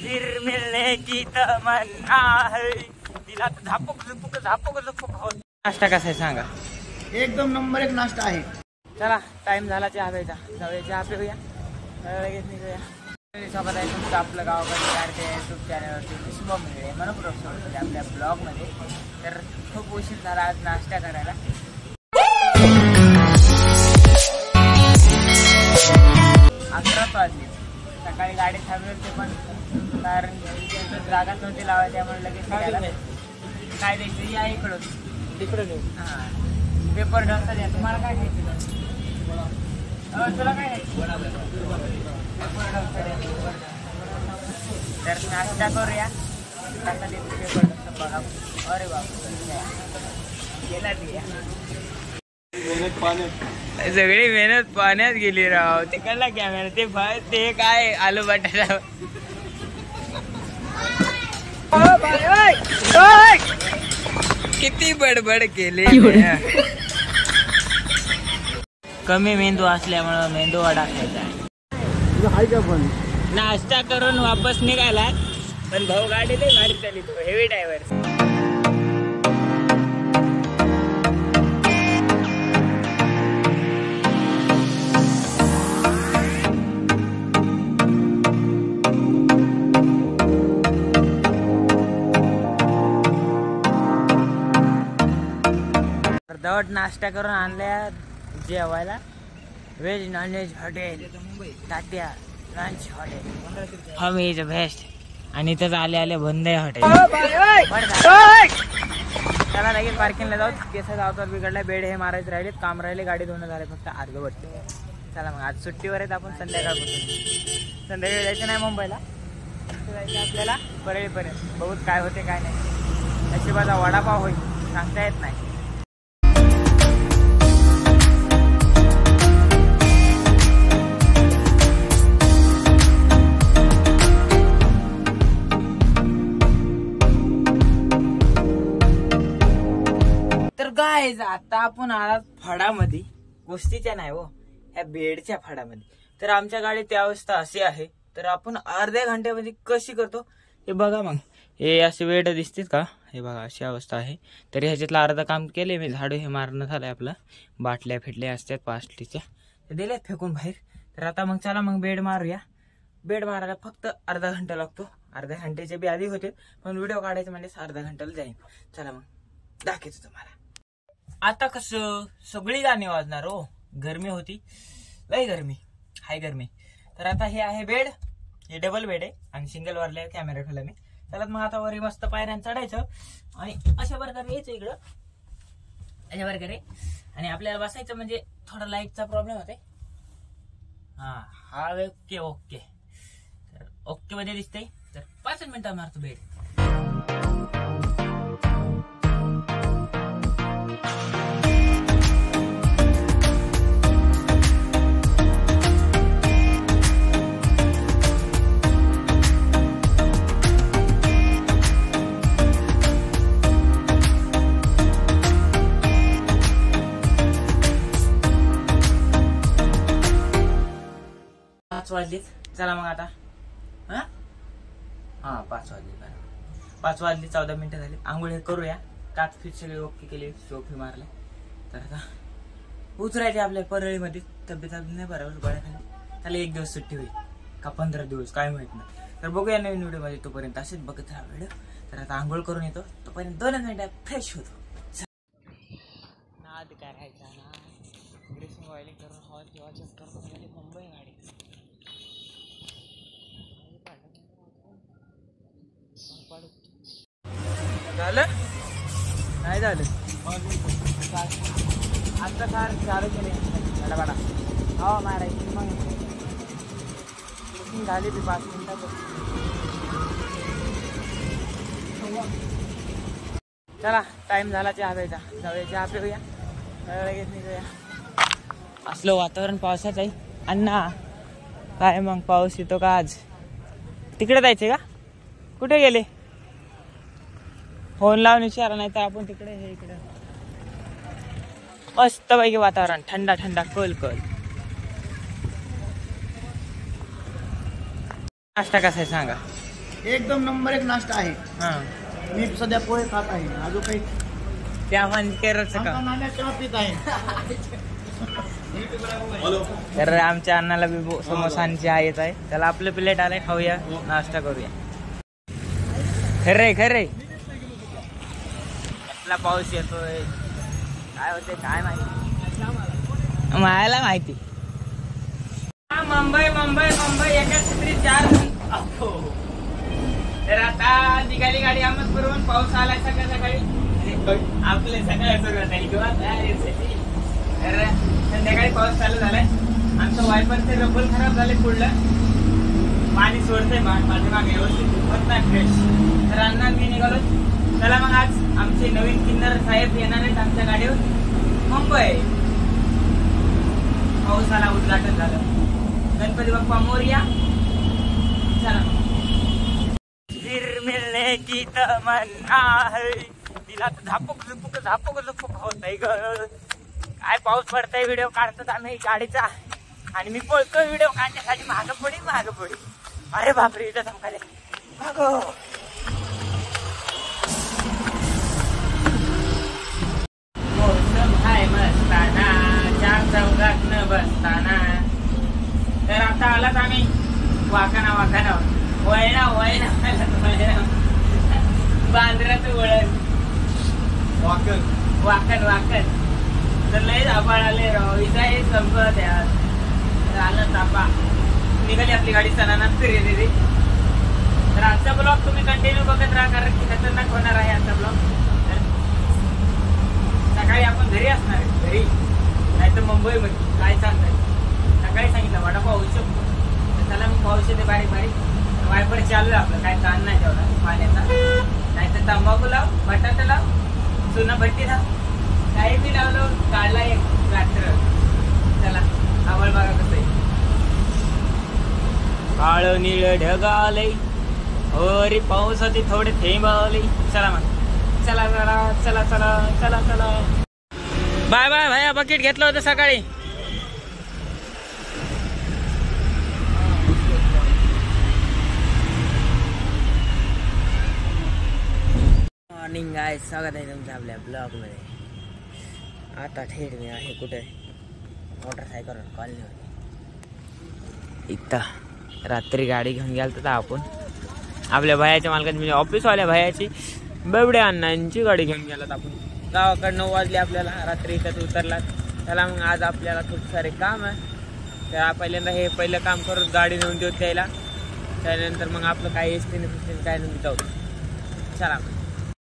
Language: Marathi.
फिर मिलने की तमन्ना है, दिला झापूक झुपूक झापूक झुपूक हो. नाश्ता कसा आहे सांगा? एकदम नंबर एक नाश्ता आहे. चला टाइम झाला चहा प्यायचा, जाऊया चहा पिऊया, लगेच निघूया. सोबत आहे तुमचं आपलं गावाकडे सारखे यूट्यूब चॅनलवरती शुभम मिळे मनपूर्वक सोडतो आपल्या ब्लॉगमध्ये. तर खूप उशीर झाला आज नाश्ता करायला. 11 वाजले. सकाळी गाडी थांबली होती पण कारण जागाच नव्हती लावायची त्यामुळे लगेच निघाला. काय द्यायचं या इकडं तिकडं हां पेपर डॉक्टर द्या. तुम्हाला काय खायचं? तुला काय खायचं? Paper doctor. तर नाश्ता करूया. कसा देतो पेपर डॉक्टर बघा. अरे बाबा गेला दिया. सगळी मेहनत पाण्यात गेली राव. तिकडला कॅमेरा ते काय आलू बटाटा. किती बडबड केली. कमी मेंदू असल्यामुळं मेंदू वडा खायचा आहे. नाश्ता करून वापस निघाला पण भाऊ गाडी लई भारी चालली. तो हेवी ड्रायव्हर. दवट नाश्ता करून आणल्या जेवायला. Veg non veg hotel Tatya lunch hotel हम इज बेस्ट. आणि इथंच आले बंद आहे हॉटेल. त्याला लगेच पार्किंगला जाऊ. केस जावतर बिघडला. बेड हे मारायचे राहिले. काम राहिले. गाडी धुणं झाले फक्त अर्धवट. चला मग आज सुट्टीवर आहेत आपण. संध्याकाळी जायचं नाही मुंबईला. जायचं आपल्याला परळीपर्यंत. बहुत काय होते काय नाही. नशिबाचा वडापाव होईल सांगता येत नाही. गाईज आता आपण आलात फडामध्ये. गोष्टीच्या नाही हो, ह्या बेडच्या फडामध्ये. तर आमच्या गाडीत अवस्था अशी आहे. तर आपण अर्ध्या घंट्यामध्ये कशी करतो हे बघा. मग हे असे बेड दिसतील का? हे बघा अशी अवस्था आहे. तर ह्याच्यातलं अर्ध काम केले मी. झाडू हे मारणं झालंय आपलं. बाटल्या फिटल्या असतात पास्टलीच्या ते दिल्यात फेकून बाहेर. तर आता मग चला मग बेड मारूया. बेड मारायला फक्त अर्धा घंटा लागतो. अर्ध्या घंट्याच्या बी आधी होते पण व्हिडिओ काढायचं म्हणजे अर्धा घंट्याला जाईल. चला मग दाखवतो तुम्हाला. आता कसं सगळी गाणी वाजणार हो. गरमी होती लई गरमी हाय गरमी. तर आता हे आहे बेड. हे डबल बेड आहे आणि सिंगल वरले कॅमेरा ठेवला मी. त्याला मग आता वरी मस्त पायऱ्यान चढायचं आणि अशा प्रकारे यायचं इकडं अशा प्रकारे. आणि आपल्याला बसायचं म्हणजे थोडा लाईटचा प्रॉब्लेम होते. हा ओके ओके. तर ओके मध्ये दिसतंय. तर 5 मिनिटं मारतो बेड. वाजलीच. चला मग आता 5 वाजले. 5 वाजले 14 मिनिटं झाली. आंघोळ हे करूया. काच फिट सगळे ओके केले. सोफे मारले. तर आता उतरायचे आपल्या परळीमध्ये. तब्येत नाही बरोबर गोळ्या खाली. त्याला 1 दिवस सुट्टी होईल का 15 दिवस काय माहित नाही. तर बघूया नवीन व्हिडिओ मध्ये. तोपर्यंत असेच बघत राहा व्हिडिओ. तर आता आंघोळ करून येतो. तोपर्यंत 2 मिनिटात फ्रेश होतो. नाद करायचा ना. ड्रेसिंग ऑइलिंग करून हॉल किंवा चक्कर करून मुंबई गाडी झालं नाही झालं. आता कार चालू केले बडा हवा मारायची. मग झाली ती 5 मिनिटात. चला टाइम झाला चहा प्यायचा. जाऊया चहा पिऊया, लगेच निघूया. असलं वातावरण पावसाचं आहे. अण्णा काय मग पाऊस येतो का आज? तिकडे जायचे का? कुठे गेले? फोन लावून विचारा नाही तर आपण तिकडे हे इकडे. मस्त पैकी वातावरण थंडा थंडा कल कल. नाश्ता कसा आहे सांगा? एकदम नंबर एक नाश्ता आहे. हा मी सध्या पोहे खात आहे. अजून काही त्या केरळचं आमचा का नाण्या चहा पित आहे. तर आमच्या अण्णाला बी समोसांची आहे येत आहे. त्याला आपलं प्लेट आलंय, खाऊया नाश्ता करूया. खरे खरे कसला पाऊस येतोय, काय होते काय माहिती, मायाला माहिती. मुंबई मुंबई मुंबई एका छत्री 4 जण. तर आता निघाली गाडी अहमदपूरहून. पाऊस आलाय सकाळ सकाळी, आपले सकाळ सुरुवात झाली किंवा तर संध्याकाळी पाऊस चालू झालाय. आमचं वायपरचे रब्बल खराब झाले, पुढलं पाणी सोडतंय माझ्या मागे, व्यवस्थित होत नाही फ्रेश. तर अण्णा मी निघालो. चला मग आज आमचे नवीन किन्नर साहेब येणार आहेत आमच्या गाडीवर. मुंबई पावसाला उद्घाटन झालं. गणपती बाप्पा मोरया. चला फिर मिलने की तमन्ना है, तिला झापूक झुपूक झापूक झुपूक होत नाही ग. काय पाऊस पडतंय, व्हिडिओ काढतात आम्ही गाडीचा आणि मी पळतोय व्हिडिओ काढण्यासाठी. मागं पडी. अरे बापरे, इथं धमकाले मागो. मोसम हाय मस्ताना, 4 चौघात न बसताना. तर आता आलात आम्ही वाकाना वळणा बांद्राचं वळण वाकण. तर लय आभाळ आले राव, इथं हे संपत यार. आलं तापा, निघाली आपली गाडी सणाना फिरे. तर आजचा ब्लॉग तुम्ही कंटिन्यू बघत राहा, कारण की खतरनाक होणार आहे आजचा ब्लॉग. तर सकाळी आपण घरी असणार आहे, घरी नाही तर मुंबईमध्ये. काय सांगताय, सकाळी सांगितलं वडापाव होऊ शकतो. तर चला मग पाऊस येते बारीक वायपर चालू आहे आपलं. काय ताण नाही तेवढा पाण्याचा. नाही तर तंबाखू लाव, बटाटा लाव, चुना भट्टी लाव, काही बी लावलो, काढला एक रात्र. चला आवाळ बघा कसं आहे. काळ निळ ढगाले, होरी पावसाचे थोडे थेंब आले. चला मग चला. बाय भैया, बकेट घेतलं होतं सकाळी. मॉर्निंग गाइस, स्वागत आहे तुमच्या आपल्या ब्लॉग मध्ये. आता थेट मी आहे कुठे, मोटरसायकल कॉलनीवर. इथं रात्री गाडी घेऊन गेलो तर आपण आपल्या भयाच्या मालकाची, म्हणजे ऑफिसवाल्या भयाची, बेवड्या अण्णांची गाडी घेऊन गेलात आपण. गावाकडे 9 वाजले आपल्याला. रात्री इथं उतरलात. त्याला मग आज आपल्याला खूप सारे काम आहे. तर पहिल्यांदा हे पहिलं काम करून गाडी नेऊन देऊ त्याला. त्यानंतर मग आपलं काय एसटीने काय नेऊन जाऊ. चला.